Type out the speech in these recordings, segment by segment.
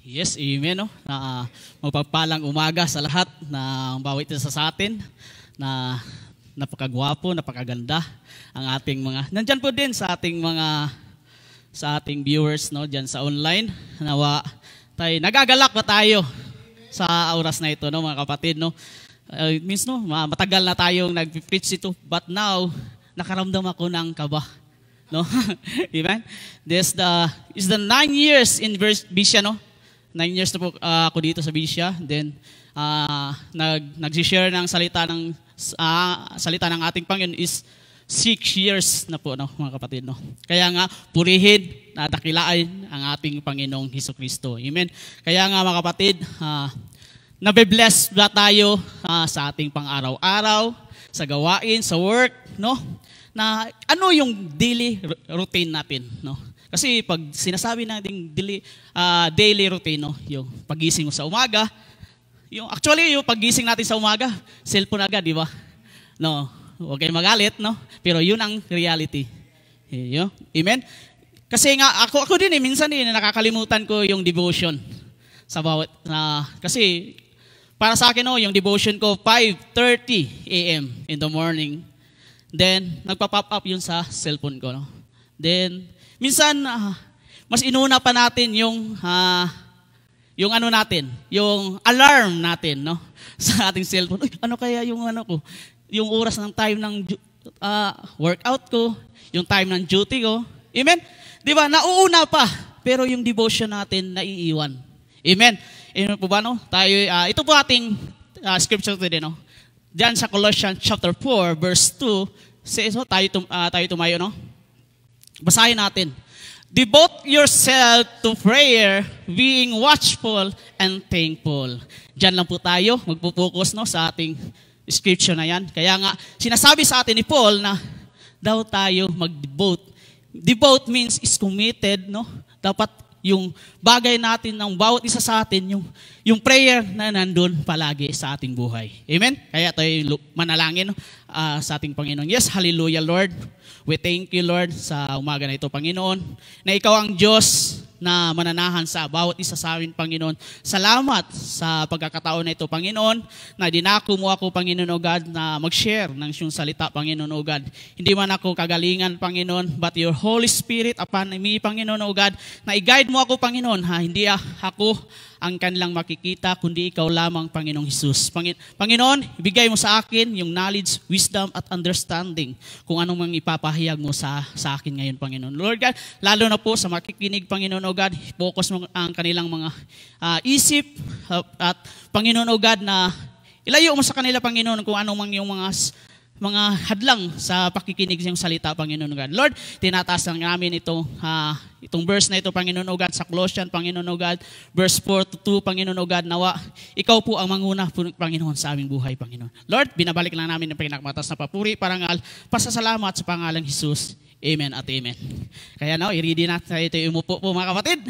Yes, amen. No? Mapagpalang umaga sa lahat na bawat isa sa atin na napakagwapo, napakaganda ang ating mga, nandyan po din sa ating mga, sa ating viewers, no, dyan sa online. Nawa, tayo, nagagalak pa tayo sa oras na ito, no, mga kapatid, no. Means, no, matagal na tayong nag-preach ito, but now, nakaramdam ako ng kaba. No? Amen? Is the 9 years in Bisya, no? 9 years na po ako dito sa Bisya. Then, nag-share ng salita ng ating Panginoon is 6 years na po, no, mga kapatid. No? Kaya nga, purihin na dakilain ang ating Panginoong Hesukristo. Amen? Kaya nga, mga kapatid, nabe-bless ba tayo sa ating pang-araw-araw, sa gawain, sa work, no? Na ano yung daily routine natin, no? Kasi pag sinasabi natin daily routine, no, yung pagising mo sa umaga, yung pagising natin sa umaga, cellphone agad, di ba? No, huwag kayong magalit, no? Pero yun ang reality. Amen? Kasi nga, ako din minsan nakakalimutan ko yung devotion sa bawat, kasi para sa akin, no, yung devotion ko, 5:30 a.m. in the morning. Then, nagpa-pop up yun sa cellphone ko, no? Then, minsan, mas inuna pa natin yung ano natin, yung alarm natin, no? Sa ating cellphone. Uy, ano kaya yung ko? Yung oras ng time ng workout ko, yung time ng duty ko. Amen? Di ba? Nauuna pa, pero yung devotion natin naiiwan. Amen? Amen po ba, no? Tayo, ito po ating scripture today, no? Diyan sa Colossians chapter 4, verse 2, says, tayo tumayo, no? Basahin natin. Devote yourself to prayer, being watchful and thankful. Diyan lang po tayo, magpo-focus, no, sa ating scripture na yan. Kaya nga, sinasabi sa atin ni Paul na daw tayo mag-devote. Devote means is committed, no? Dapat yung bagay natin ng bawat isa sa atin, yung prayer na nandun palagi sa ating buhay. Amen? Kaya tayo manalangin, no, sa ating Panginoon. Yes, hallelujah, Lord. We thank you, Lord, sa umaga na ito, Panginoon, na ikaw ang Diyos na mananahan sa bawat isa sa amin, Panginoon. Salamat sa pagkakataon na ito, Panginoon, na dinako mo ako, Panginoon o God, na mag-share ng iyong salita, Panginoon o God. Hindi man ako kagalingan, Panginoon, but your Holy Spirit upon me, Panginoon o God, na i-guide mo ako, Panginoon, hindi ako ang kanilang makikita, kundi ikaw lamang, Panginoong Jesus. Panginoon, ibigay mo sa akin yung knowledge, wisdom, at understanding kung anong mang ipapahayag mo sa akin ngayon, Panginoon. Lord God, lalo na po sa makikinig, Panginoon o God, focus mo ang kanilang mga isip at Panginoon o God na ilayo mo sa kanila, Panginoon, kung anong mang yung mga hadlang sa pakikinig ng salita, Panginoon o God. Lord, tinataas lang namin itong verse na ito, Panginoon o God, sa Colossians, Panginoon o God, verse 4-2, Panginoon o God, nawa, ikaw po ang manguna, Panginoon, sa aming buhay, Panginoon. Lord, binabalik lang namin ang pinakamatas na papuri, parangal, pasasalamat sa pangalang Jesus. Amen at amen. Kaya now, i-ready natin ito, umupo po mga kapatid.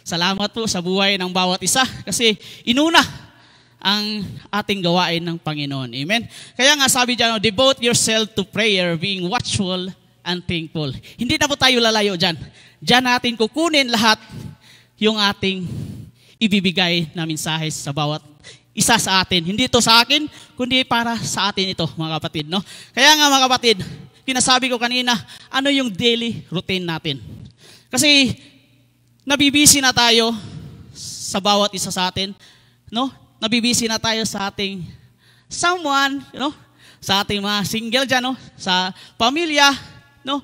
Salamat po sa buhay ng bawat isa kasi inuna ang ating gawain ng Panginoon. Amen? Kaya nga sabi dyan, devote yourself to prayer, being watchful and thankful. Hindi na po tayo lalayo dyan. Dyan natin kukunin lahat yung ating ibibigay na mensahe sa bawat isa sa atin. Hindi ito sa akin, kundi para sa atin ito, mga kapatid. No? Kaya nga mga kapatid, kinasabi ko kanina, ano yung daily routine natin? Kasi nabibisi na tayo sa bawat isa sa atin, no? Nabibisi na tayo sa ating someone, sa ating mga single dyan, no? Sa pamilya, no?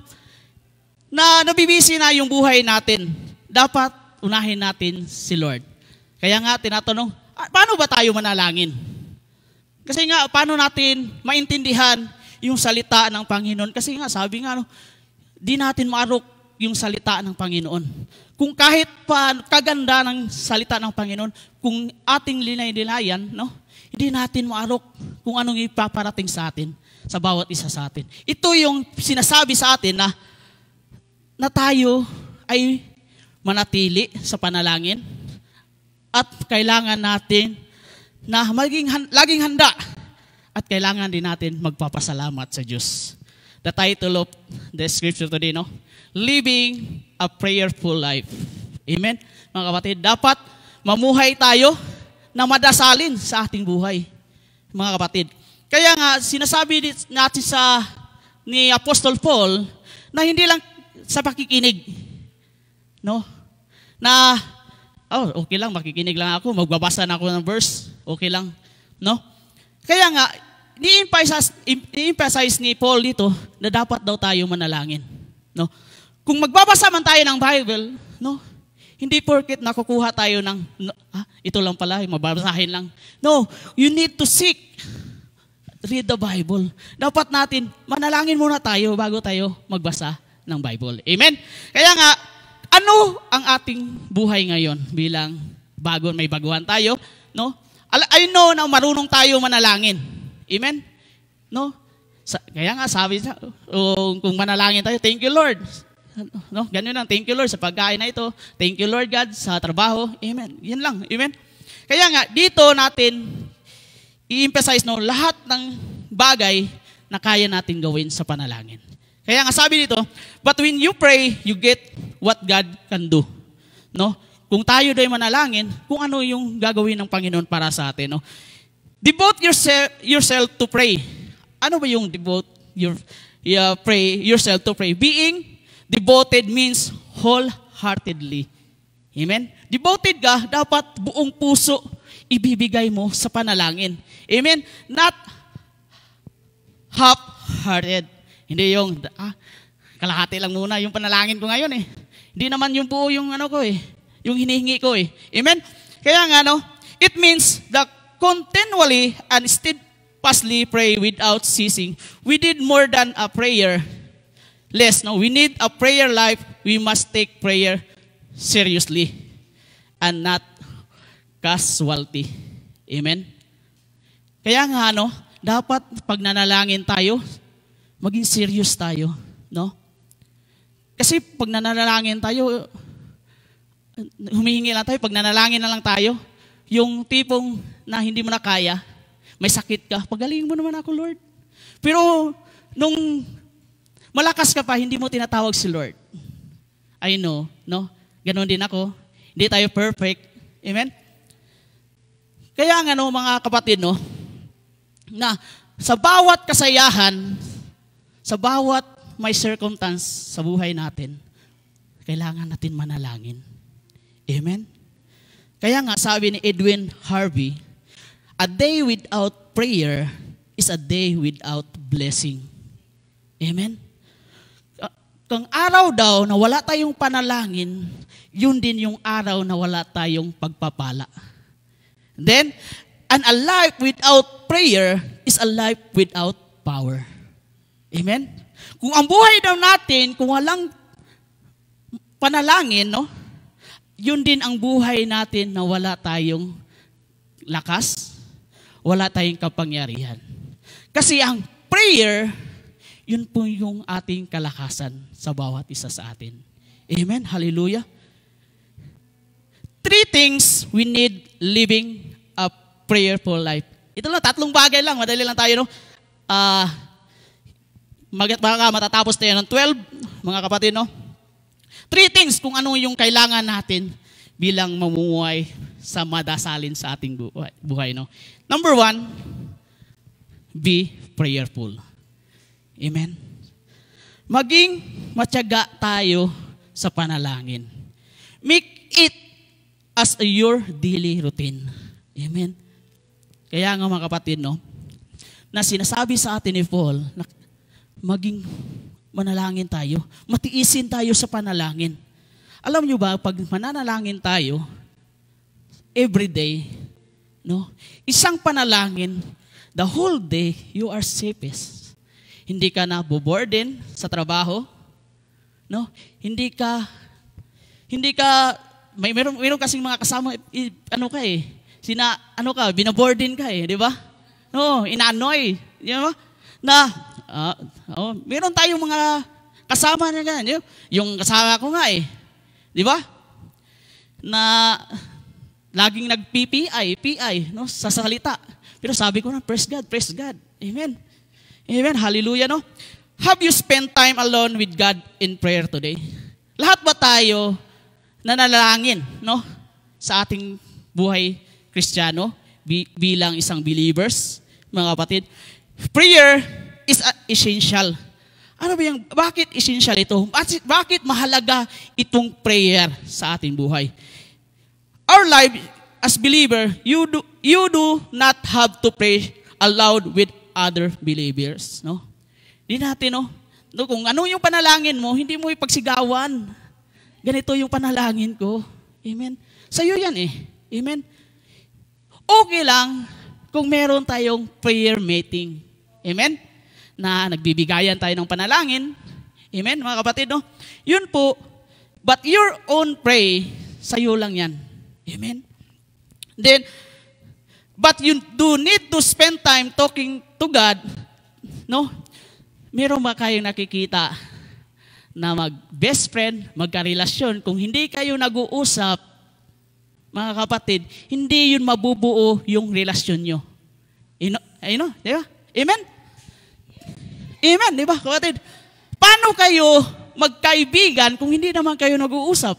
Na nabibisi na yung buhay natin. Dapat unahin natin si Lord. Kaya nga tinatanong, paano ba tayo manalangin? Kasi nga, paano natin maintindihan yung salita ng Panginoon? Kasi nga, sabi nga, di natin maarok yung salita ng Panginoon. Kung kahit pa kaganda ng salita ng Panginoon, kung ating linay-nilayan, hindi natin maarok kung anong ipaparating sa atin, sa bawat isa sa atin. Ito yung sinasabi sa atin na tayo ay manatili sa panalangin at kailangan natin na laging handa at kailangan din natin magpapasalamat sa Diyos. The title of the scripture today, living a prayerful life. Amen? Mga kapatid, dapat mamuhay tayo na madasalin sa ating buhay, mga kapatid. Kaya nga, sinasabi natin ni Apostol Paul na hindi lang sa pakikinig, no? Na, okay lang, makikinig lang ako, magbabasa na ako ng verse, okay lang, no? Kaya nga, i-emphasize ni Paul dito na dapat daw tayo manalangin, no? Kung magbabasa man tayo ng Bible, no? Hindi porket nakukuha tayo ng, ito lang pala, mababasahin lang. No, you need to seek. Read the Bible. Dapat natin, manalangin muna tayo bago tayo magbasa ng Bible. Amen? Kaya nga, ano ang ating buhay ngayon bilang may baguhan tayo? No? I know na marunong tayo manalangin. Amen? No? Kaya nga, sabi siya, kung manalangin tayo, thank you Lord. No? Ganyan lang, thank you Lord sa pagkain na ito. Thank you Lord God sa trabaho. Amen? Yan lang. Amen? Kaya nga, dito natin i-emphasize lahat ng bagay na kaya natin gawin sa panalangin. Kaya nga sabi dito, but when you pray, you get what God can do. No? Kung tayo do'y manalangin, kung ano yung gagawin ng Panginoon para sa atin. No? Devote yourself to pray. Ano ba yung pray yourself to pray? Being devoted means wholeheartedly. Amen? Devoted ka, dapat buong puso ibibigay mo sa panalangin. Amen? Not half-hearted. Hindi yung, kalahati lang muna yung panalangin ko ngayon eh. Hindi naman yung buo yung yung hinihingi ko eh. Amen? Kaya nga it means that continually and steadfastly pray without ceasing. We did more than a prayer. We need a prayer life. We must take prayer seriously and not casualty. Amen? Kaya nga, dapat pag nanalangin tayo, maging serious tayo. No? Kasi pag nanalangin tayo, humihingi lang tayo, pag nanalangin na lang tayo, yung tipong na hindi mo na kaya, may sakit ka, pagalingin mo naman ako, Lord. Pero, nung malakas ka pa, hindi mo tinatawag si Lord. I know, no? Ganon din ako. Hindi tayo perfect. Amen? Kaya nga, mga kapatid, na sa bawat kasayahan, sa bawat may circumstance sa buhay natin, kailangan natin manalangin. Amen? Kaya nga, sabi ni Edwin Harvey, a day without prayer is a day without blessing. Amen? Kung araw daw na wala tayong panalangin, yun din yung araw na wala tayong pagpapala. Then, a life without prayer is a life without power. Amen? Kung ang buhay daw natin, kung walang panalangin, yun din ang buhay natin na wala tayong lakas, wala tayong kapangyarihan. Kasi ang prayer, yun po yung ating kalakasan sa bawat isa sa atin. Amen? Hallelujah. 3 things we need living a prayerful life. Ito lang, 3 bagay lang. Madali lang tayo, matatapos tayo ng 12, mga kapatid, 3 things kung ano yung kailangan natin bilang mamumuhay sa madasalin sa ating buhay. Number 1, be prayerful. Amen? Maging matyaga tayo sa panalangin. Make it as your daily routine. Amen? Kaya nga mga kapatid, na sinasabi sa atin ni Paul, na maging manalangin tayo, matiisin tayo sa panalangin. Alam nyo ba, pag mananalangin tayo, every day, isang panalangin, the whole day, you are safest. Hindi ka na boburden sa trabaho, meron kasing mga kasama, binaborden ka di ba? Inanoy, di ba? Meron tayong mga kasama na ganyan. Yung kasama ko nga di ba? Na laging nag-PI, sa salita. Pero sabi ko na, praise God. Amen. Amen, hallelujah, Have you spent time alone with God in prayer today? Lahat ba tayo nanalangin, sa ating buhay Kristiyano, bilang isang believers, mga kapatid, prayer is essential. Ano ba yung, bakit essential ito? Bakit mahalaga itong prayer sa ating buhay? Our life as believer, you do not have to pray aloud with other believers. No? Di natin, no? Kung ano yung panalangin mo, hindi mo ipagsigawan. Ganito yung panalangin ko. Amen? Sa'yo yan eh. Amen? Okay lang kung meron tayong prayer meeting. Amen? Na nagbibigayan tayo ng panalangin. Amen, mga kapatid, no? Yun po, but your own pray, sa'yo lang yan. Amen? Then, but you do need to spend time talking to God, no? Meron ba kayong nakikita na mag-best friend, magkarelasyon, kung hindi kayo nag-uusap, mga kapatid, hindi yun mabubuo yung relasyon nyo. Ayun, di ba? Amen? Amen, di ba, kapatid? Paano kayo magkaibigan kung hindi naman kayo nag-uusap?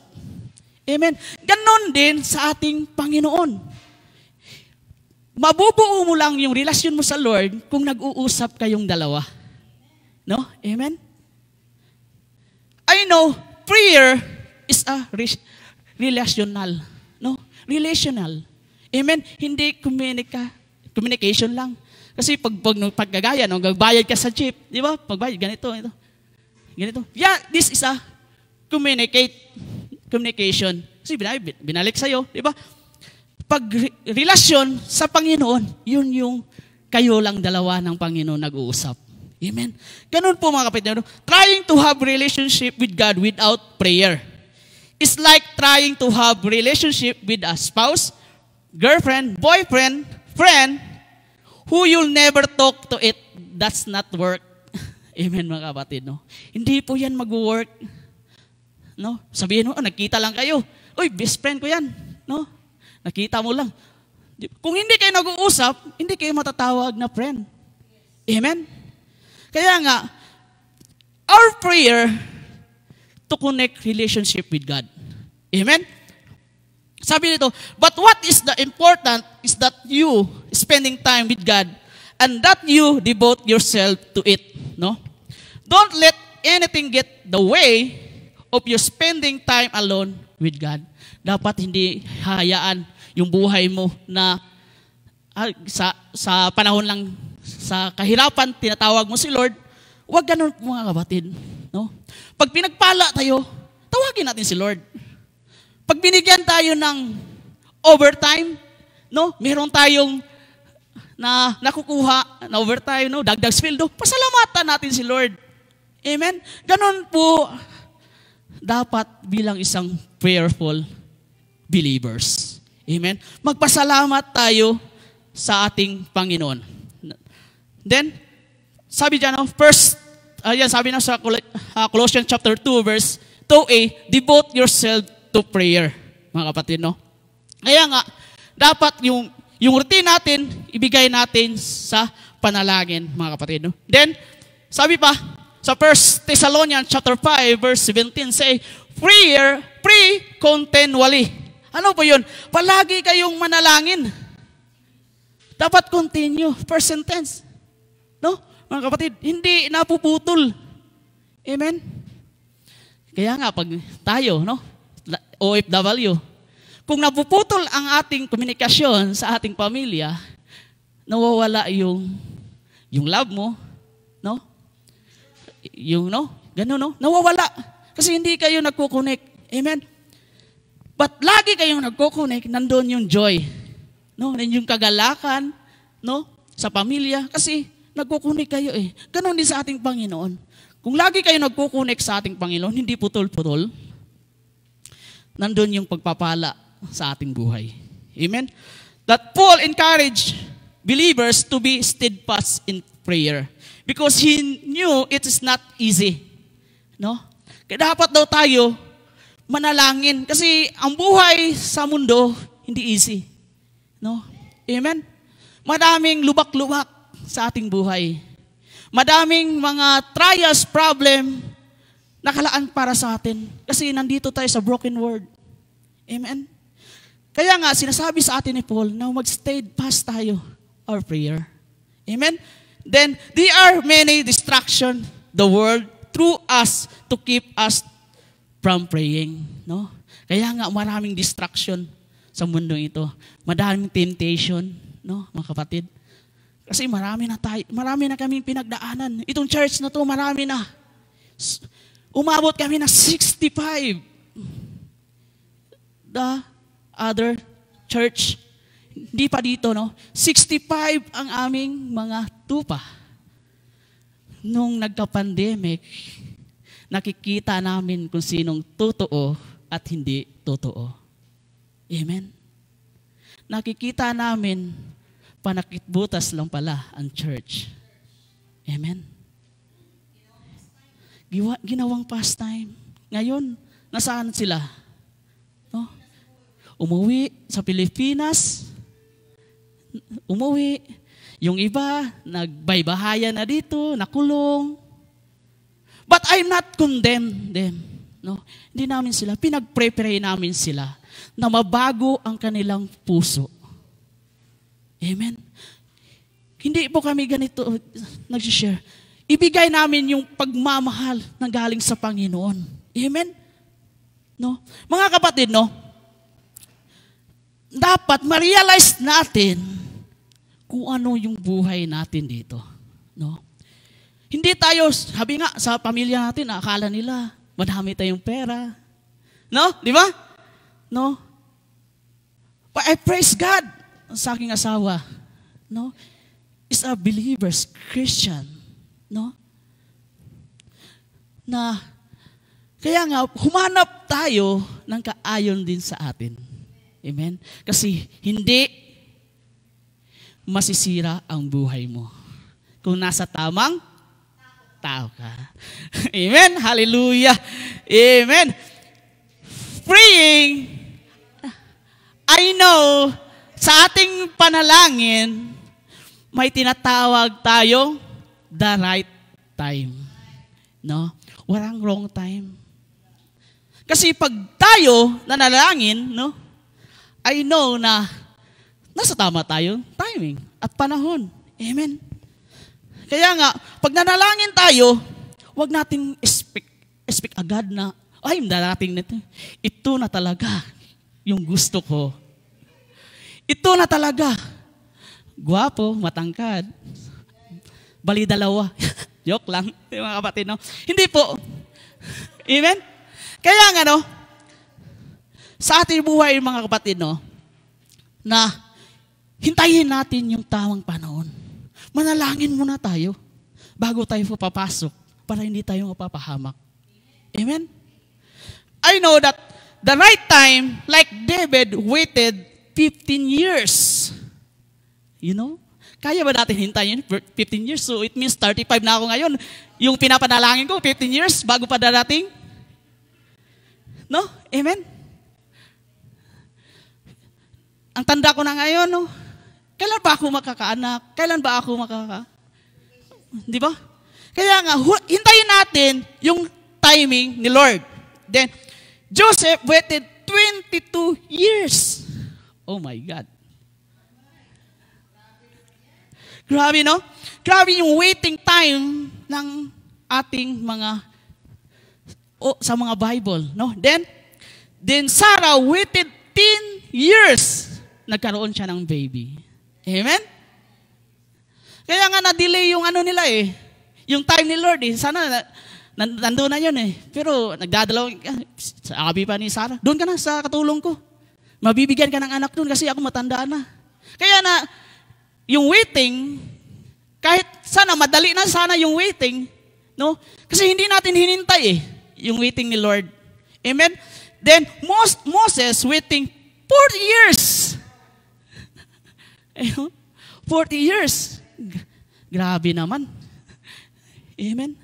Amen? Ganon din sa ating Panginoon. Mabubuo mo lang yung relasyon mo sa Lord kung nag-uusap kayong dalawa. No? Amen? I know, prayer is a relational. No? Relational. Amen? Hindi communication lang. Kasi paggagaya, no, gagbayad ka sa jeep, di ba? Pagbayad, ganito. Ganito. Yeah, this is a communication. Kasi binalik sa'yo, di ba? Pag relasyon sa Panginoon, yun yung kayo lang dalawa ng Panginoon nag-uusap. Amen? Ganun po mga kapatid. Trying to have relationship with God without prayer is like trying to have relationship with a spouse, girlfriend, boyfriend, friend, who you'll never talk to it. That's not work. Amen, mga kapatid, no? Hindi po yan mag-work. No? Sabihin mo, nagkita lang kayo. Uy, best friend ko yan. No? Nakita mo lang. Kung hindi kayo nag-uusap, hindi kayo matatawag na friend. Amen? Kaya nga, our prayer to connect relationship with God. Amen? Sabi nito, but what is the important is that you spending time with God and that you devote yourself to it. No? Don't let anything get the way of your spending time alone with God. Dapat hindi hayaan yung buhay mo na sa panahon lang, sa kahirapan, tinatawag mo si Lord. Huwag ganun mga kapatid. No? Pag pinagpala tayo, tawagin natin si Lord. Pag binigyan tayo ng overtime, no? Meron tayong na nakukuha na overtime, no? Dagdag sweldo, pasalamatan natin si Lord. Amen? Ganun po dapat bilang isang prayerful believers. Amen? Magpasalamat tayo sa ating Panginoon. Then, sabi dyan, sabi na sa Colossians chapter 2, verse 2a, devote yourself to prayer, mga kapatid, no? Kaya nga, dapat yung routine natin, ibigay natin sa panalangin, mga kapatid, no? Then, sabi pa, sa 1 Thessalonians chapter 5, verse 17, say, pray continually. Ano po yun? Palagi kayong manalangin. Dapat continue, present tense. No? Mga kapatid, hindi napuputol. Amen? Kaya nga, pag tayo, no? OFW, kung napuputol ang ating komunikasyon sa ating pamilya, nawawala yung love mo, no? Gano'n, no? Nawawala. Kasi hindi kayo nagko-connect. Amen? But lagi kayong nagko-connect, nandun yung joy. No? Yung kagalakan, no? Sa pamilya. Kasi nagko-connect kayo eh. Ganon din sa ating Panginoon. Kung lagi kayo nagko-connect sa ating Panginoon, hindi putol-putol, nandun yung pagpapala sa ating buhay. Amen? That Paul encouraged believers to be steadfast in prayer because he knew it is not easy. No? Kaya dapat daw tayo manalangin kasi ang buhay sa mundo hindi easy. No? Amen? Madaming lubak-lubak sa ating buhay. Madaming mga trials, problem, nakalaan para sa atin. Kasi nandito tayo sa broken world. Amen? Kaya nga, sinasabi sa atin ni Paul na mag-steadfast tayo our prayer. Amen? Then, there are many distractions the world through us to keep us from praying. No? Kaya nga, maraming distraction sa mundo ito. Madaming temptation, no, mga kapatid. Kasi marami na kaming pinagdaanan. Itong church na to, marami na. Umabot kami ng 65. The other church, hindi pa dito, no? 65 ang aming mga tupa. Nung nagka-pandemic, nakikita namin kung sinong totoo at hindi totoo. Amen? Nakikita namin, panakitbutas lang pala ang church. Amen? Ginawang pastime. Ngayon, nasaan sila? No? Umuwi sa Pilipinas. Umuwi. Yung iba, nagbaybahayan na dito, nakulong. But I'm not condemned them. No? Hindi namin sila, pinag-prepare namin sila na mabago ang kanilang puso. Amen? Hindi po kami ganito nag-share. Ibigay namin yung pagmamahal na galing sa Panginoon. Amen? No? Mga kapatid, no? Dapat ma-realize natin kung ano yung buhay natin dito. No? Hindi tayo, sabi nga, sa pamilya natin, akala nila, madami tayong pera. No? Di ba? No? But I praise God sa aking asawa. No? Is a believer's Christian. No? Na, kaya nga, humanap tayo ng kaayon din sa atin. Amen? Kasi hindi masisira ang buhay mo kung nasa tamang tao ka. Amen? Hallelujah! Amen! Praying, I know, sa ating panalangin, may tinatawag tayong the right time. No? Walang wrong time. Kasi pag tayo nanalangin, no? I know na nasa tama tayong timing at panahon. Amen. Kaya nga, pag nanalangin tayo, huwag nating expect agad na, ay, darating nito. Ito na talaga yung gusto ko. Ito na talaga. Gwapo, matangkad. Bali dalawa. Joke lang, mga kapatid, no? Hindi po. Amen? Kaya nga, no, sa ating buhay, mga kapatid, no, na hintayin natin yung tamang panahon. Manalangin muna tayo bago tayo papasok para hindi tayo mapapahamak. Amen? I know that the right time, like David waited 15 years. You know? Kaya ba natin hintayin 15 years? So it means 35 na ako ngayon. Yung pinapanalangin ko, 15 years bago pa darating. No? Amen? Ang tanda ko na ngayon, no? Kailan ba ako makakaanak? Kailan ba ako Di ba? Kaya nga, hintayin natin yung timing ni Lord. Then, Joseph waited 22 years. Oh my God. Grabe, no? Grabe yung waiting time ng ating sa mga Bible, no? Then Sarah waited 10 years. Nagkaroon siya ng baby. Amen? Kaya nga na-delay yung nila eh. Yung time ni Lord eh. Sana nandun na yun eh. Pero nagdadalaw, sabi pa ni Sarah, doon ka na sa katulong ko. Mabibigyan ka ng anak doon kasi ako matanda na. Kaya na, yung waiting, kahit sana madali na sana yung waiting, no? Kasi hindi natin hinintay eh, yung waiting ni Lord. Amen? Then, Moses waiting 40 years. 40 years. Grabe naman. Amen?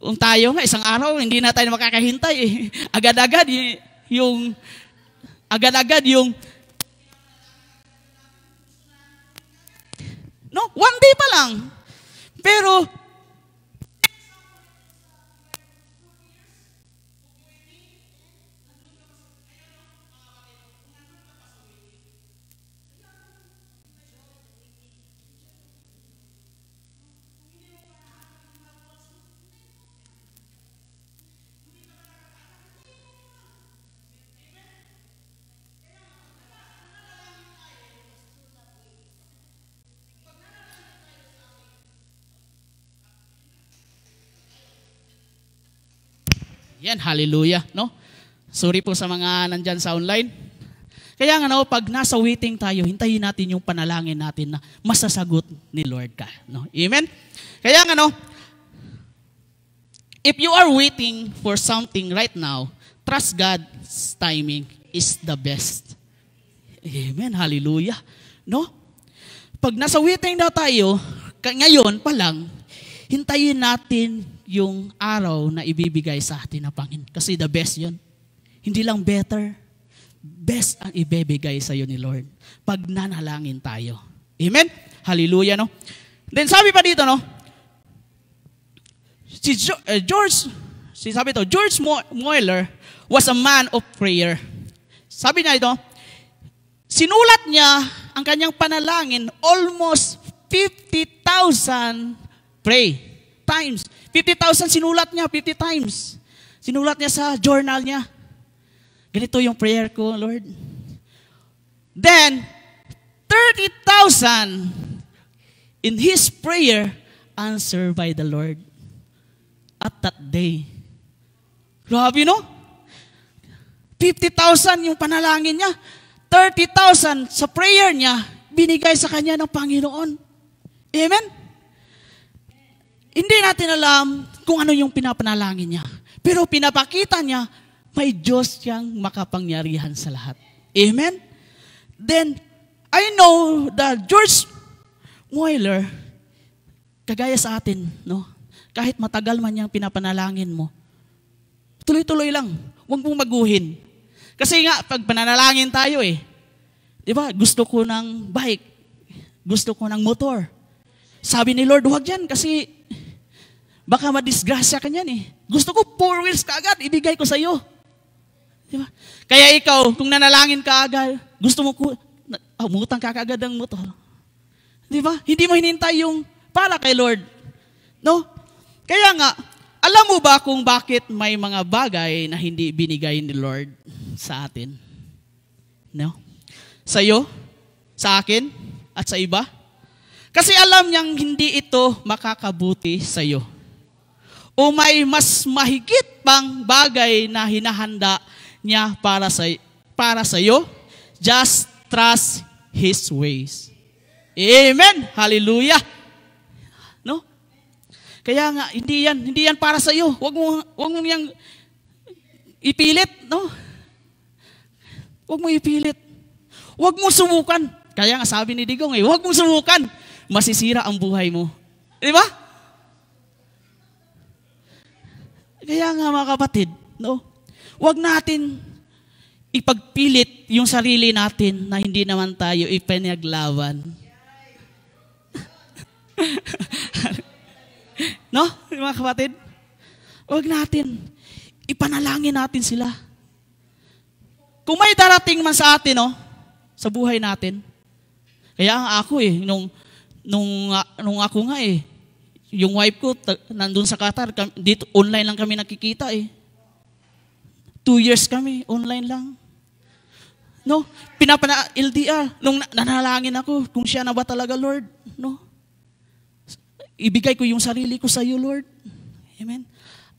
Kung tayo nga, isang araw, hindi na tayo makakahintay eh. Agad-agad yung no, one day pa lang. Pero Yan, hallelujah, no? Sorry po sa mga nandyan sa online. Kaya nga, no, pag nasa waiting tayo, hintayin natin yung panalangin natin na masasagot ni Lord ka. No? Amen? Kaya nga, no, if you are waiting for something right now, trust God's timing is the best. Amen? Hallelujah. No? Pag nasa waiting na tayo, ngayon pa lang, hintayin natin yung araw na ibibigay sa atin ng Panginoon. Kasi the best yun. Hindi lang better, best ang ibibigay sa iyo ni Lord. Pag nanalangin tayo. Amen? Hallelujah, no? Then sabi pa dito, no? George Mueller was a man of prayer. Sabi niya ito, sinulat niya ang kanyang panalangin almost 50,000 times. 50,000 sinulat niya, 50 times. Sinulat niya sa journal niya. Ganito yung prayer ko, Lord. Then, 30,000 in his prayer answered by the Lord at that day. Grabe, no? 50,000 yung panalangin niya. 30,000 sa prayer niya, binigay sa kanya ng Panginoon. Amen? Hindi natin alam kung ano yung pinapanalangin niya. Pero pinapakita niya, may Diyos siyang makapangyarihan sa lahat. Amen? Then, I know that George Mueller, kagaya sa atin, no? Kahit matagal man niyang pinapanalangin mo, tuloy-tuloy lang. Huwag mong maguhin. Kasi nga, pag pananalangin tayo di ba, gusto ko ng bike, gusto ko ng motor. Sabi ni Lord, huwag yan kasi baka madisgrasya ka niyan Gusto ko 4 wheels ka agad, ibigay ko sa iyo. Diba? Kaya ikaw, kung nanalangin ka agad, gusto mo umutang ka agad ng motor. Diba? Hindi mo hinintay yung para kay Lord. No? Kaya nga, alam mo ba kung bakit may mga bagay na hindi binigay ni Lord sa atin? No? Sa iyo, sa akin, at sa iba? Kasi alam niyang hindi ito makakabuti sa iyo. O may mas mahigit pang bagay na hinahanda niya para sa iyo. Just trust His ways. Amen. Hallelujah. No? Kaya nga hindi yan para sa iyo. Huwag mo yang ipilit, no? Huwag mo ipilit. Huwag mo subukan. Kaya nga sabi ni Digong huwag mo subukan. Masisira ang buhay mo. Di ba? Kaya nga mga kapatid, no? Huwag natin ipagpilit yung sarili natin na hindi naman tayo ipinaglaban. No? Mga kapatid? Huwag natin. Ipanalangin natin sila. Kung may darating man sa atin, sa buhay natin. Kaya nga ako nung ako nga yung wife ko, nandun sa Qatar, dito, online lang kami nakikita 2 years kami, online lang. No? LDR. Nung nanalangin ako, kung siya na ba talaga, Lord? No? Ibigay ko yung sarili ko sa iyo, Lord. Amen?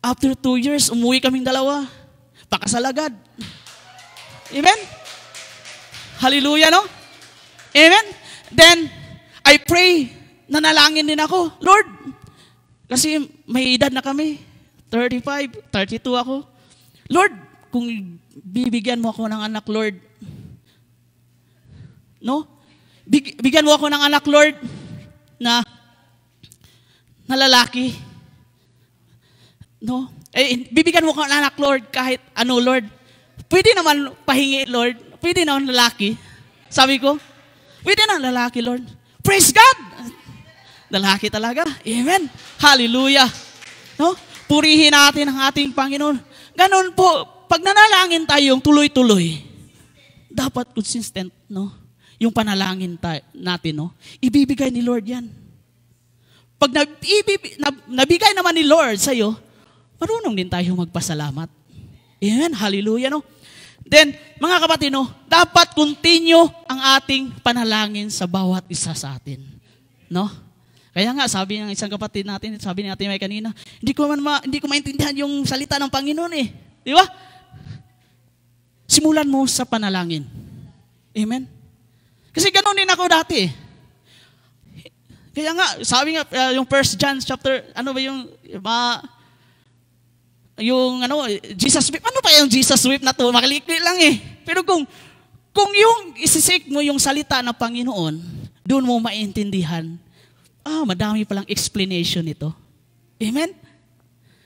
After 2 years, umuwi kaming dalawa. Pakasalagad. Amen? Hallelujah, no? Amen? Then, I pray, nanalangin din ako, Lord, kasi may edad na kami, 35, 32 ako. Lord, kung bibigyan mo ako ng anak, Lord, no? Bigyan mo ako ng anak, Lord, na lalaki. No? Bibigyan mo ako ng anak, Lord, kahit ano, Lord. Pwede naman pahingi, Lord. Pwede naman lalaki. Sabi ko, pwede naman lalaki, Lord. Praise God! Lalaki talaga. Amen. Hallelujah. No? Purihin natin ang ating Panginoon. Ganon po, pag nanalangin tayo yung tuloy-tuloy, dapat consistent, no? Yung panalangin natin, no? Ibibigay ni Lord yan. Pag nabigay naman ni Lord sa'yo, marunong din tayo magpasalamat. Amen. Hallelujah, no? Then, mga kapatid, no? Dapat continue ang ating panalangin sa bawat isa sa atin. No? Kaya nga, sabi ng isang kapatid natin, sabi natin may kanina, hindi ko maintindihan yung salita ng Panginoon eh. Di ba? Simulan mo sa panalangin. Amen? Kasi ganoon din ako dati eh. Kaya nga, sabi nga, yung 1 John chapter, Jesus whip. Ano pa yung Jesus whip na to? Makalikli lang eh. Pero kung yung isisik mo yung salita ng Panginoon, doon mo maintindihan, madami palang explanation ito. Amen?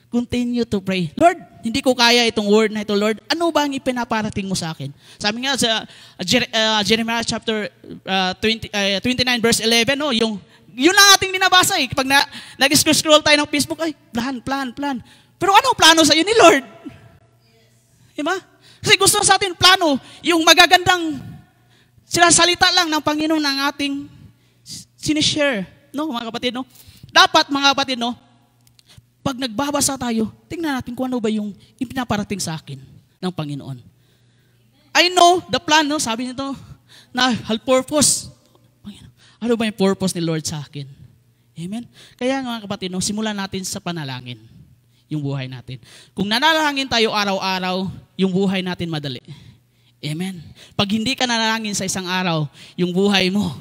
Continue to pray. Lord, hindi ko kaya itong word na ito, Lord. Ano ba ang ipinaparating mo sa akin? Sabi nga sa Jeremiah chapter 29 verse 11, no, yun lang ating binabasa eh. Pag nag-scroll tayo ng Facebook, plan. Pero ano plano sa iyo ni Lord? Diba? Kasi gusto sa atin plano, yung magagandang sinasalita lang ng Panginoon ng ating sinishare. No, mga kapatid, no? Dapat, mga kapatid, no, pag nagbabasa tayo, tingnan natin kung ano ba yung ipinaparating sa akin ng Panginoon. I know the plan, no? Sabi nito, na purpose. Ano ba yung purpose ni Lord sa akin? Amen? Kaya mga kapatid, no, simulan natin sa panalangin yung buhay natin. Kung nanalangin tayo araw-araw, yung buhay natin madali. Amen? Pag hindi ka nanalangin sa isang araw, yung buhay mo,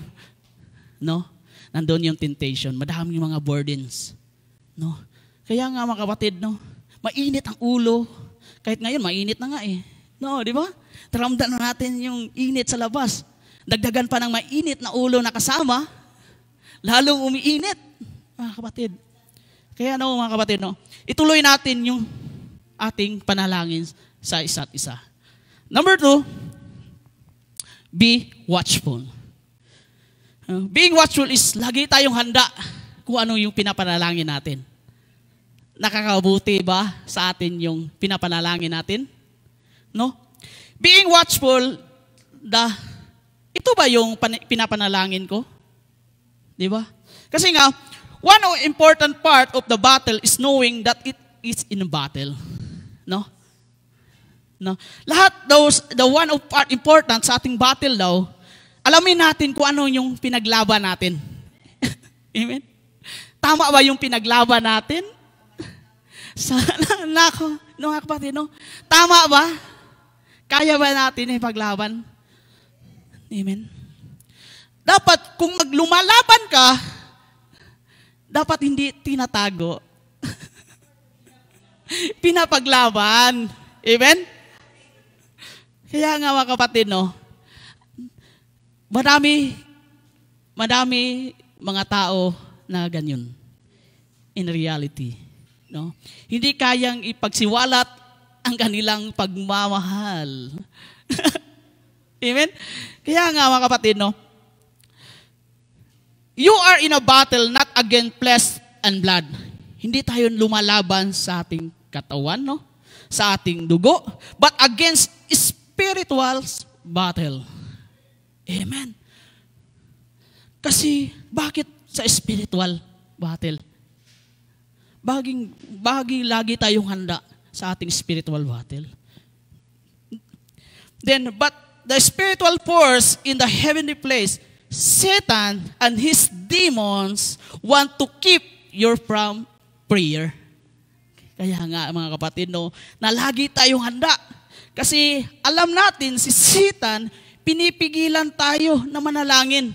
no? Nandun yung temptation. Madaming mga burdens. No? Kaya nga mga kapatid, no? Mainit ang ulo. Kahit ngayon, mainit na nga eh. No, di ba? Taramdam na natin yung init sa labas. Dagdagan pa ng mainit na ulo na kasama, lalong umiinit, mga kapatid. Kaya mga kapatid, no? Ituloy natin yung ating panalangin sa isa't isa. Number 2, be watchful. Being watchful is lagi tayong handa kung ano yung pinapanalangin natin. Nakakabuti ba sa atin yung pinapanalangin natin? No? Being watchful, ito ba yung pinapanalangin ko? Di ba? Kasi nga, one important part of the battle is knowing that it is in a battle. No? Lahat the one of part important sa ating battle daw, alamin natin kung ano yung pinaglaban natin. Amen? Tama ba yung pinaglaban natin? Sana, mga kapatid, no? Tama ba? Kaya ba natin ipaglaban? Amen? Dapat, kung maglumalaban ka, dapat hindi tinatago. Pinapaglaban. Amen? Kaya nga mga kapatid, no? Madami mga tao na ganyan. In reality. No? Hindi kayang ipagsiwalat ang kanilang pagmamahal. Amen? Kaya nga mga kapatid, no? You are in a battle not against flesh and blood. Hindi tayo lumalaban sa ating katawan, no? Sa ating dugo, but against spiritual battle. Amen. Kasi bakit sa spiritual battle? Baging lagi tayong handa sa ating spiritual battle. Then, but the spiritual force in the heavenly place, Satan and his demons want to keep you from prayer. Kaya nga mga kapatid, no, na lagi tayong handa. Kasi alam natin si Satan, pinipigilan tayo na manalangin.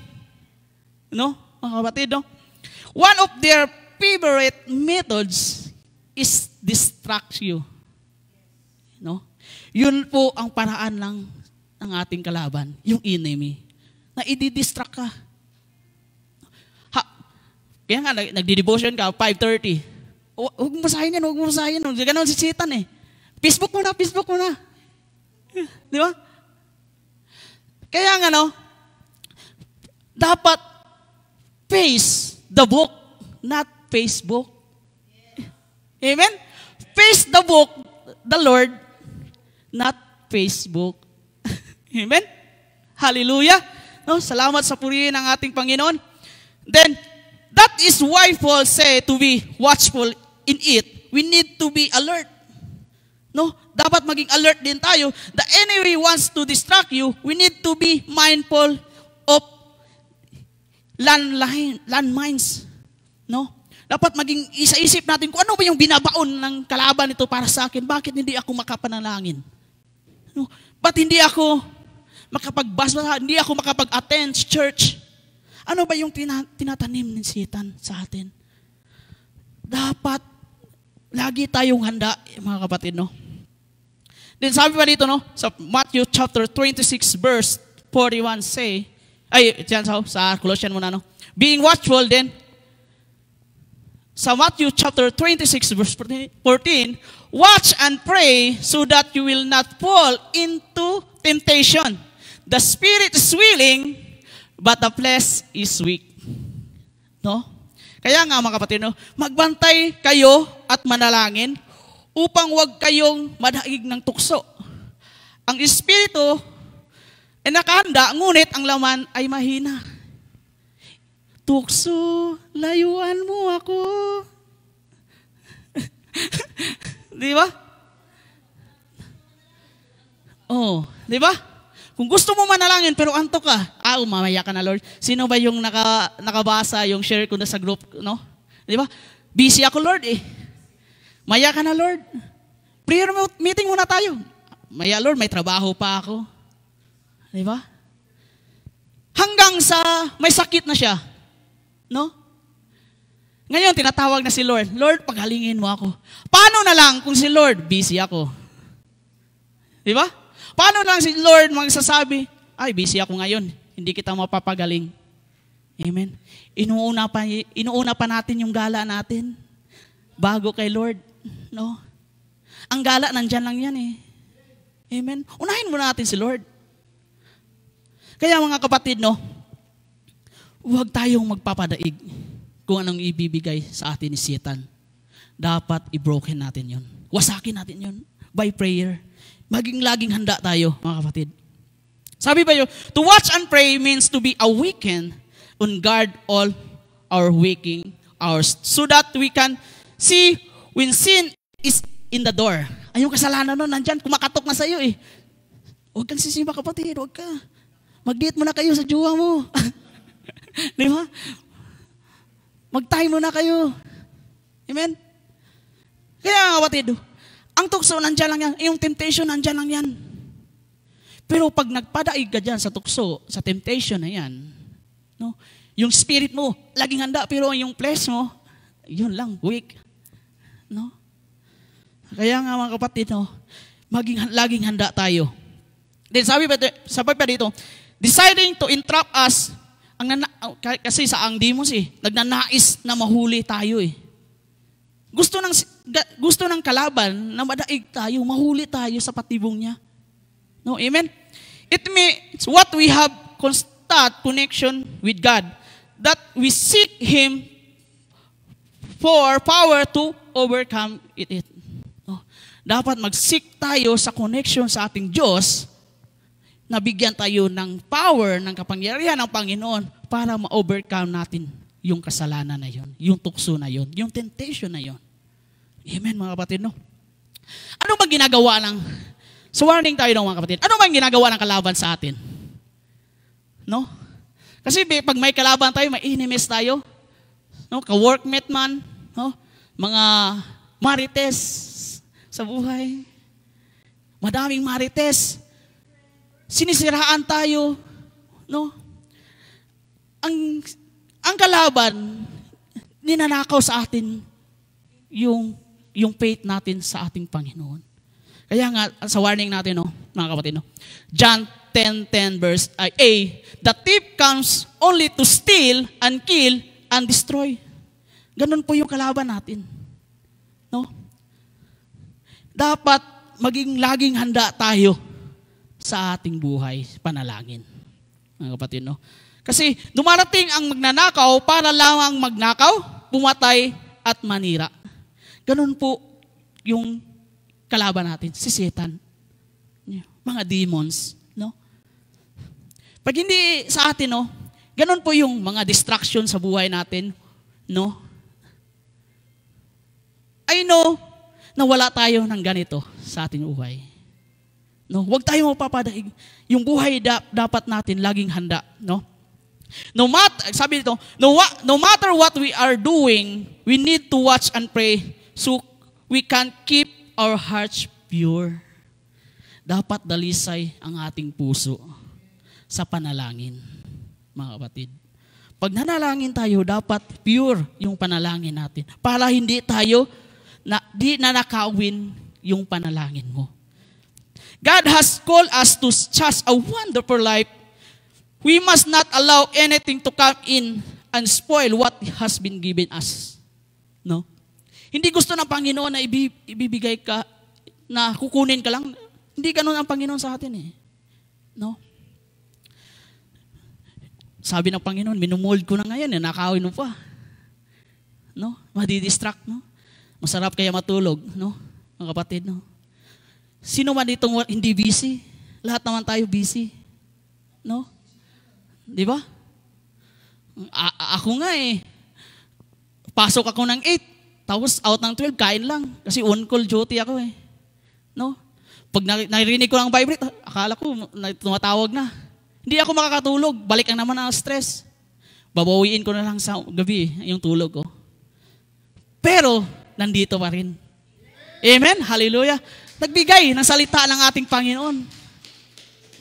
No, mga kapatid, no? One of their favorite methods is distract you. No? Yun po ang paraan ng ating kalaban, yung enemy. Na i-distract ka. Kaya nga, nagdi-devotion ka, 5:30. Huwag mo masahin yan, huwag mo masahin yan. Ganon si Satan eh. Facebook mo na. Di ba? Kaya nga, no, dapat face the book, not Facebook. Amen? Face the book, the Lord, not Facebook. Amen? Hallelujah. No, salamat sa purihin ng ating Panginoon. Then, that is why Paul said to be watchful in it. We need to be alert. No, dapat maging alert din tayo. The enemy wants to distract you. We need to be mindful of landmines. No? Dapat maging isa-isip natin kung ano ba yung binabaon ng kalaban nito para sa akin. Bakit hindi ako makapanalangin? No? Ba't hindi ako makapagbasa, hindi ako makapag-attend church? Ano ba yung tinatanim ng Satan sa atin? Dapat lagi tayong handa, mga kapatid, no? Then sabi pa dito, no, sa Matthew chapter 26 verse 41 say, sa Colossians muna, no? Being watchful then, sa Matthew chapter 26 verse 14, watch and pray so that you will not fall into temptation. The spirit is willing, but the flesh is weak. No? Kaya nga mga kapatid, no, magbantay kayo at manalangin upang wag kayong madaig ng tukso. Ang espiritu ay nakahanda, ngunit ang laman ay mahina. Tukso, layuan mo ako. Di ba? Oh, di ba? Kung gusto mo manalangin pero antok ka, mamaya ka na, Lord. Sino ba yung nakabasa, yung share ko na sa group, no? Di ba? Busy ako, Lord, eh. Maya ka na, Lord. Prayer meeting muna tayo. Maya, Lord, may trabaho pa ako. Di ba? Hanggang sa may sakit na siya. No? Ngayon, tinatawag na si Lord. Lord, paghalingin mo ako. Paano na lang kung si Lord, busy ako? Di ba? Paano na lang si Lord magsasabi, busy ako ngayon. Hindi kita mapapagaling. Amen. Inuuna pa natin yung gala natin bago kay Lord. No? Ang gala, nandyan lang yan eh. Amen. Unahin muna natin si Lord. Kaya mga kapatid, no, huwag tayong magpapadaig kung anong ibibigay sa atin ni Satan. Dapat i-broken natin yun. Wasakin natin yun by prayer. Maging laging handa tayo, mga kapatid. Sabi ba yun, to watch and pray means to be awakened on guard all our waking hours so that we can see when sin is in the door. Ay, yung kasalanan nun, nandyan, kumakatok na sa'yo eh. Huwag kang sisimba, kapatid, huwag ka. Mag-date muna kayo sa jowa mo. Di ba? Mag-time muna kayo. Amen? Kaya kapatid, ang tukso nandyan lang yan. Yung temptation nandyan lang yan. Pero pag nagpadaig ka dyan sa tukso, sa temptation na yan, no? Yung spirit mo, laging handa, pero yung flesh mo, yun lang, weak. No? Kaya nga mga kapatid, no, laging handa tayo. Then sabi pa dito, deciding to entrap us, kasi sa ang demons nagnanais na mahuli tayo eh. Gusto ng kalaban na madaig tayo, mahuli tayo sa patibong niya. No, amen? It means what we have constant connection with God, that we seek Him for power to overcome it. No? Dapat mag-seek tayo sa connection sa ating Diyos, nabigyan tayo ng power, ng kapangyarihan ng Panginoon para ma-overcome natin yung kasalanan na yun, yung tukso na yun, yung temptation na yun. Amen, mga kapatid, no? Ano bang ginagawa so warning tayo ng mga kapatid, ano bang ginagawa ng kalaban sa atin? No? Kasi pag may kalaban tayo, may enemies tayo, no? Ka-workmate man, no? Mga marites sa buhay, madaming marites, sinisiraan tayo, no? Ang kalaban, ninanakaw sa atin yung faith natin sa ating Panginoon. Kaya nga, sa warning natin, no, mga kapatid, no? John 10:10 verse A, the thief comes only to steal and kill and destroy. Ganun po yung kalaban natin. No? Dapat maging laging handa tayo sa ating buhay, panalangin. Mga kapatid, no? Kasi dumarating ang magnanakaw para lamang magnakaw, pumatay at manira. Ganun po yung kalaban natin, si Satan. Mga demons, no? Pag hindi sa atin, no, ganun po yung mga distraction sa buhay natin, no? I know na wala tayo ng ganito sa ating buhay. No, huwag tayo mapapadaig. Yung buhay dapat natin laging handa, no? Sabi dito, no matter what we are doing, we need to watch and pray so we can keep our hearts pure. Dapat dalisay ang ating puso sa panalangin, mga kapatid. Pag nanalangin tayo, dapat pure yung panalangin natin para hindi tayo di nanakawin yung panalangin mo. God has called us to such a wonderful life. We must not allow anything to come in and spoil what has been given us. No? Hindi gusto ng Panginoon na ibibigay ka, na kukunin ka lang. Hindi ganun ang Panginoon sa atin eh. No? Sabi ng Panginoon, minumuld ko na ngayon, nakawin mo pa. No? Madidistract, no? Masarap kaya matulog, no? Mga kapatid, no? Sino man ditong hindi busy? Lahat naman tayo busy. No? Di ba? Ako nga eh. Pasok ako ng 8, tapos out ng 12, kain lang. Kasi on-call duty ako eh. No? Pag narinig ko ng vibrate, akala ko tumatawag na. Hindi ako makakatulog. Balik ang naman ang stress. Babawiin ko na lang sa gabi yung tulog ko. Pero, nandito pa rin. Amen? Hallelujah. Nagbigay ng salita ng ating Panginoon.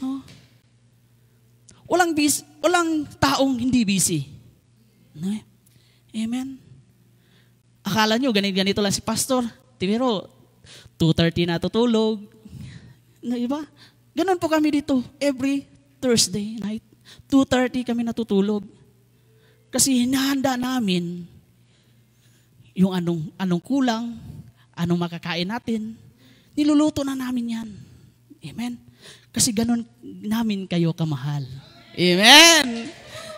No? Walang taong hindi busy. No? Amen? Akala nyo, ganito lang si pastor. Pero, 2:30 na tutulog. Diba? Ganon po kami dito. Every Thursday night. 2:30 kami natutulog. Kasi hinahanda namin yung anong kulang, anong makakain natin. Niluluto na namin yan. Amen? Kasi ganon namin kayo kamahal. Amen?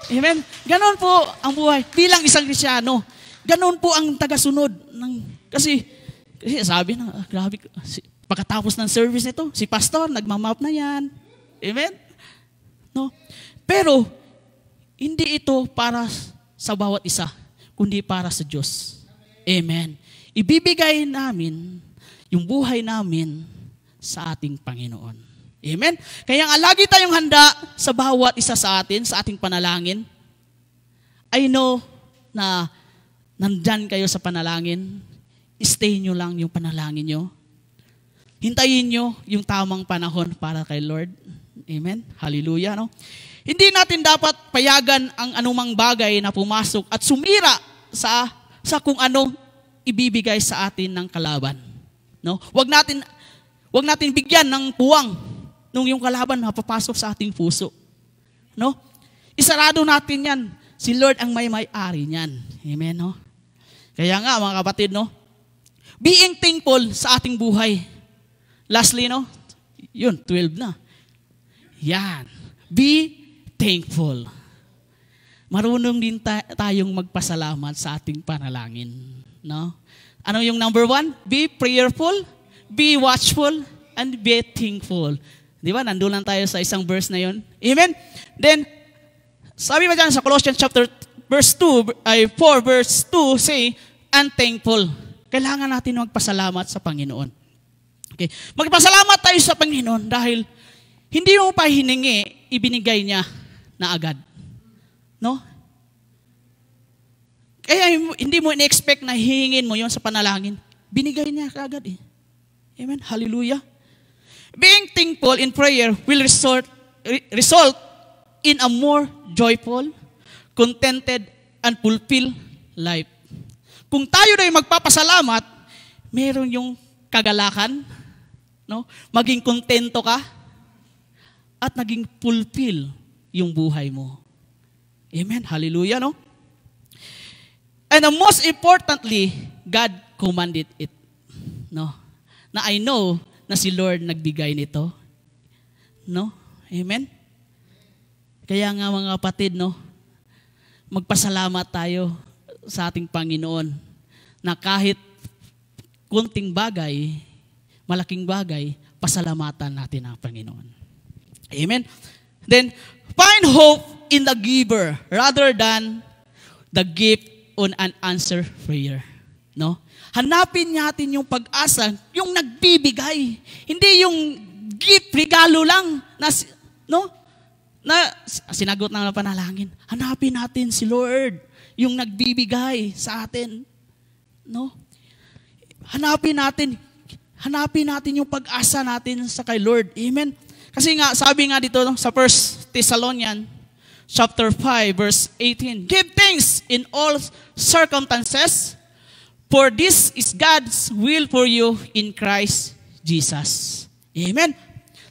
Amen? Ganon po ang buhay. Bilang isang Kristyano, ganon po ang tagasunod. Kasi sabi na, grabe, pagkatapos ng service nito, si pastor, nagmamap na yan. Amen? No? Pero, hindi ito para sa bawat isa, kundi para sa Diyos. Amen. Ibibigay namin yung buhay namin sa ating Panginoon. Amen? Kaya nga lagi tayong handa sa bawat isa sa atin, sa ating panalangin. I know na nandyan kayo sa panalangin. Stay nyo lang yung panalangin nyo. Hintayin nyo yung tamang panahon para kay Lord. Amen? Hallelujah, no? Hindi natin dapat payagan ang anumang bagay na pumasok at sumira sa kung anong ibibigay sa atin ng kalaban. No? Wag natin bigyan ng puwang nung yung kalaban na papasok sa ating puso. No? Isarado natin 'yan. Si Lord ang may-ari niyan. Amen, no? Kaya nga mga kapatid, no? Being thankful sa ating buhay. Lastly, no? Yun, 12 na. Yan. Be thankful. Marunong din tayong magpasalamat sa ating panalangin. No? Ano yung number 1? Be prayerful, be watchful, and be thankful. Di ba? Nandun lang tayo sa isang verse na yun. Amen? Then, sabi ba dyan sa Colossians chapter 4 verse 2, say, and thankful. Kailangan natin magpasalamat sa Panginoon. Okay. Magpasalamat tayo sa Panginoon dahil hindi mo pa hiningi, ibinigay niya na agad. No? Kaya hindi mo in-expect na hihingin mo yon sa panalangin. Binigay niya agad eh. Amen? Hallelujah. Being thankful in prayer will result in a more joyful, contented, and fulfilled life. Kung tayo na yung magpapasalamat, meron yung kagalakan, no? Maging kontento ka, at naging fulfill yung buhay mo. Amen? Hallelujah, no? And most importantly, God commanded it. No? Na I know na si Lord nagbigay nito. No? Amen? Kaya nga mga kapatid, no? Magpasalamat tayo sa ating Panginoon na kahit kunting bagay, malaking bagay, pasalamatan natin ang Panginoon. Amen? Then, find hope in the giver rather than the gift on an answered prayer. No? Hanapin natin yung pag-asa, yung nagbibigay. Hindi yung gift, regalo lang. No? na sinagot ng panalangin. Hanapin natin si Lord, yung nagbibigay sa atin. No? Hanapin natin yung pag-asa natin sa kay Lord. Amen. Kasi nga, sabi nga dito sa 1 Thessalonians chapter 5, verse 18, give thanks in all circumstances, for this is God's will for you in Christ Jesus. Amen.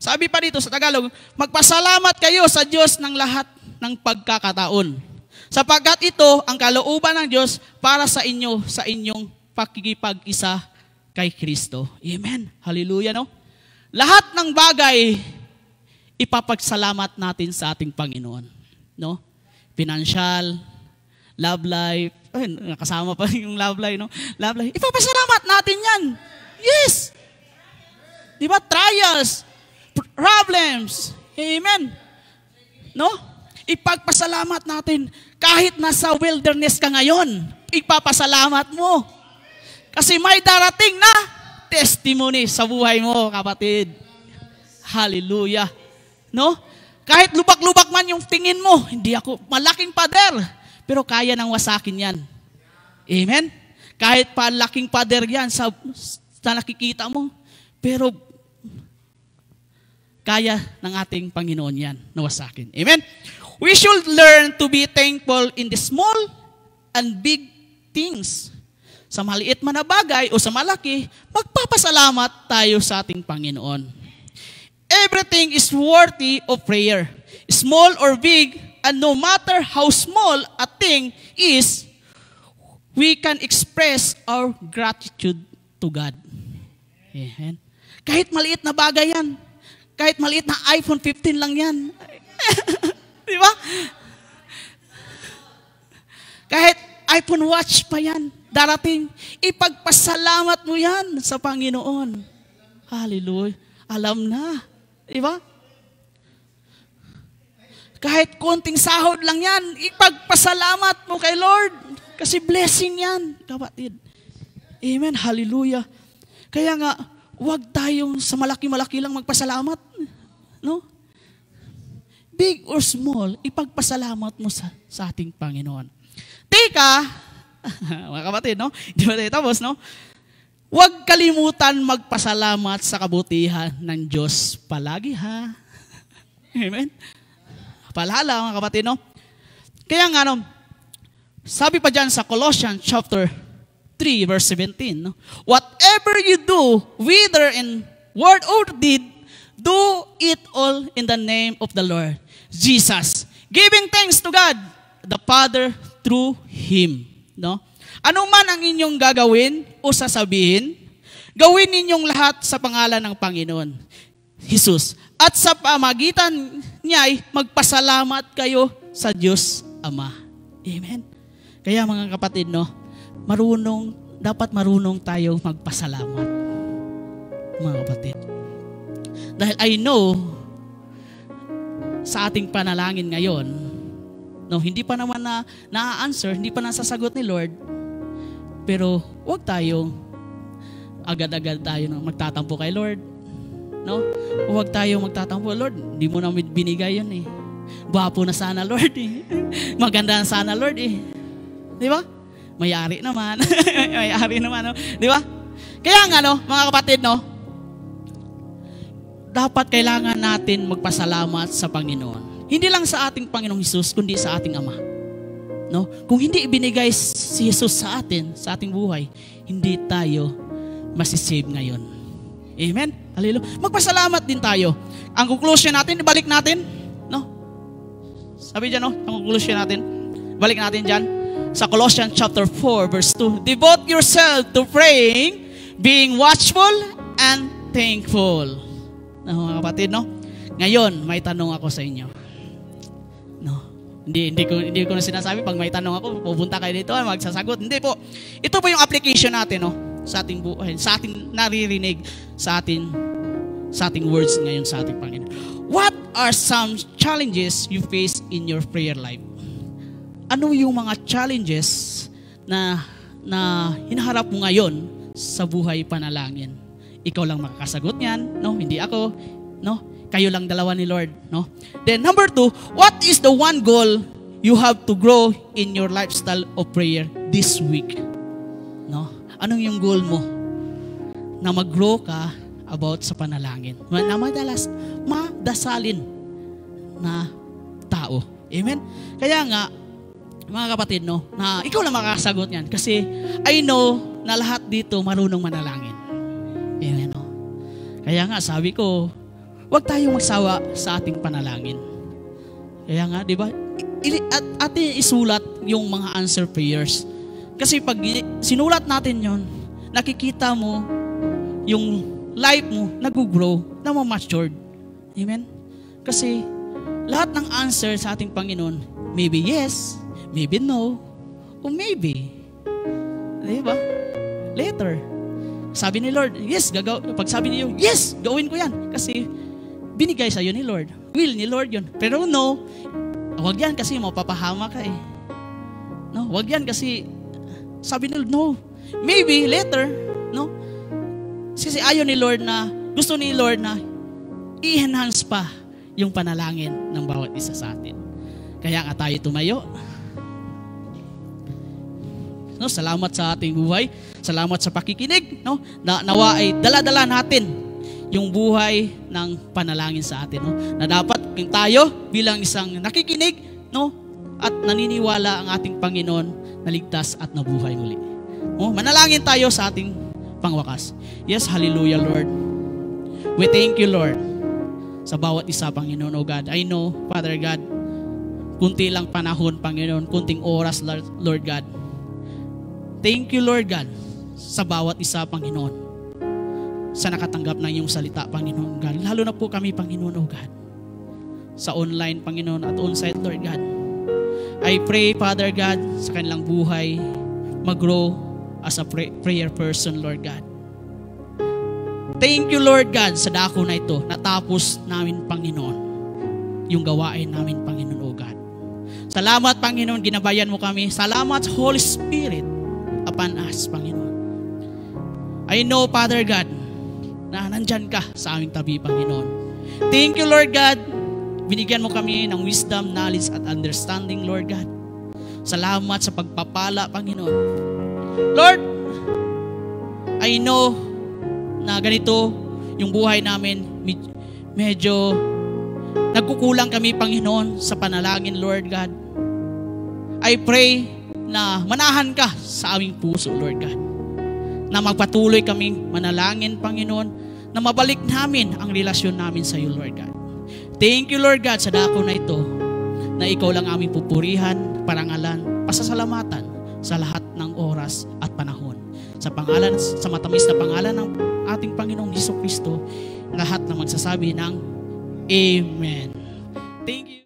Sabi pa dito sa Tagalog, magpasalamat kayo sa Diyos ng lahat ng pagkakataon, sapagkat ito ang kalooban ng Diyos para sa inyo, sa inyong pakikipag-isa kay Kristo. Amen. Hallelujah, no? Lahat ng bagay, ipapagsalamat natin sa ating Panginoon. No? Financial, love life, kasama pa yung love life, no? Love life, ipapasalamat natin yan. Yes! Di ba? Trials, problems. Amen. No? Ipagpasalamat natin. Kahit nasa wilderness ka ngayon, ipapasalamat mo. Kasi may darating na testimony sa buhay mo, kapatid. Hallelujah. No? Kahit lubak-lubak man yung tingin mo, hindi ako malaking pader, pero kaya nang wasakin yan. Amen? Kahit palaking pader yan sa nakikita mo, pero kaya ng ating Panginoon yan na wasakin. Amen? We should learn to be thankful in the small and big things. Sa maliit man na bagay o sa malaki, magpapasalamat tayo sa ating Panginoon. Everything is worthy of prayer, small or big, and no matter how small a thing is, we can express our gratitude to God. Amen. Kahit maliit na bagay yan, kahit maliit na iPhone 15 lang yan. Di ba? Kahit iPhone watch pa yan, darating, ipagpasalamat mo yan sa Panginoon. Hallelujah. Alam na. Diba? Kahit konting sahod lang yan, ipagpasalamat mo kay Lord. Kasi blessing yan, kapatid. Amen. Hallelujah. Kaya nga, huwag tayong sa malaki-malaki lang magpasalamat. No? Big or small, ipagpasalamat mo sa ating Panginoon. Teka, mga kapatid, no? Di ba tayo tapos, no? Huwag kalimutan magpasalamat sa kabutihan ng Diyos palagi, ha? Amen? Paalala, mga kapatid, no? Kaya nga, no, sabi pa dyan sa Colossians chapter 3, verse 17, no? Whatever you do, whether in word or deed, do it all in the name of the Lord Jesus, giving thanks to God, the Father, through Him. No? Ano man ang inyong gagawin o sasabihin, gawin ninyong lahat sa pangalan ng Panginoon, Jesus. At sa pamagitan niya ay magpasalamat kayo sa Diyos Ama. Amen. Kaya mga kapatid, no, dapat marunong tayo magpasalamat. Mga kapatid. Dahil I know, sa ating panalangin ngayon, no, hindi pa naman na-answer, hindi pa nasasagot ni Lord, pero huwag tayo agad-agad tayo magtatampo kay Lord. No? Huwag tayo magtatampo, Lord, hindi mo namin binigay yun eh. Bapo na sana, Lord eh. Maganda na sana, Lord eh. Di ba? Mayari naman. Mayari naman, no? Di ba? Kaya nga, no, mga kapatid, no, dapat kailangan natin magpasalamat sa Panginoon. Hindi lang sa ating Panginoong Hesus, kundi sa ating Ama. No? Kung hindi ibinigay si Jesus sa atin, sa ating buhay, hindi tayo masisave ngayon. Amen? Hallelujah. Magpasalamat din tayo. Ang conclusion natin, ibalik natin. No? Sabi dyan, no? Ang conclusion natin, balik natin dyan. Sa Colossians chapter 4, verse 2, devote yourself to praying, being watchful and thankful. No, mga kapatid, no? Ngayon, may tanong ako sa inyo. No. Hindi ko na sinasabi pag may tanong ako, pupunta kayo dito, magsasagot. Hindi po. Ito po yung application natin, no? Sa ating buhay, sa ating naririnig, sa ating words ngayon sa ating Panginoon. What are some challenges you face in your prayer life? Ano yung mga challenges na hinaharap mo ngayon sa buhay panalangin? Ikaw lang makakasagot niyan, no? Hindi ako, no? Kayo lang dalawa ni Lord, no? Then number 2, what is the one goal you have to grow in your lifestyle of prayer this week? No? Anong yung goal mo? Na mag-grow ka about sa panalangin. Na madalas madasalin na tao. Amen? Kaya nga, mga kapatid, no, na ikaw lang makakasagot yan. Kasi I know na lahat dito marunong manalangin. Amen, no? Kaya nga, sabi ko, huwag tayong magsawa sa ating panalangin. Kaya nga, di ba? At atin isulat yung mga answer prayers. Kasi pag sinulat natin yon, nakikita mo yung life mo nag-grow, na ma-matured. Amen? Kasi lahat ng answer sa ating Panginoon, maybe yes, maybe no, o maybe. Di ba? Later. Sabi ni Lord, yes, pag sabi niyo, yes, gawin ko yan. Kasi binigay sa'yo ni Lord. Will ni Lord yun. Pero no, wag yan kasi mapapahama ka eh. No, wag yan kasi sabi ni Lord, no. Maybe later, no? Kasi ayaw ni Lord na, gusto ni Lord na i-enhance pa yung panalangin ng bawat isa sa atin. Kaya nga tayo tumayo. No, salamat sa ating buhay. Salamat sa pakikinig, no? Nawa ay dala-dala natin yung buhay ng panalangin sa atin, no? Na dapat tayo bilang isang nakikinig, no? At naniniwala ang ating Panginoon na ligtas at nabuhay muli. No? Manalangin tayo sa ating pangwakas. Yes, hallelujah, Lord. We thank you, Lord, sa bawat isa, Panginoon, oh God. I know, Father God, kunti lang panahon, Panginoon, kunting oras, Lord God. Thank you, Lord God, sa bawat isa, Panginoon, sa nakatanggap ng iyong salita, Panginoon God. Lalo na po kami, Panginoon, oh God, sa online, Panginoon, at on-site, Lord God. I pray, Father God, sa kanilang buhay, mag-grow as a prayer person, Lord God. Thank you, Lord God, sa dako na ito. Natapos namin, Panginoon, yung gawain namin, Panginoon, oh God. Salamat, Panginoon, ginabayan mo kami. Salamat, Holy Spirit, upon us, Panginoon. I know, Father God, na nandyan ka sa aming tabi, Panginoon. Thank you, Lord God. Binigyan mo kami ng wisdom, knowledge, at understanding, Lord God. Salamat sa pagpapala, Panginoon. Lord, I know na ganito yung buhay namin, medyo nagkukulang kami, Panginoon, sa panalangin, Lord God. I pray na manahan ka sa aming puso, Lord God. Na magpatuloy kaming manalangin, Panginoon, na mabalik namin ang relasyon namin sa iyo, Lord God. Thank you, Lord God, sa dako na ito, na ikaw lang aming pupurihan, parangalan, pasasalamatan sa lahat ng oras at panahon. Sa pangalan, sa matamis na pangalan ng ating Panginoong Hesus Kristo, lahat na magsasabi ng Amen. Thank you.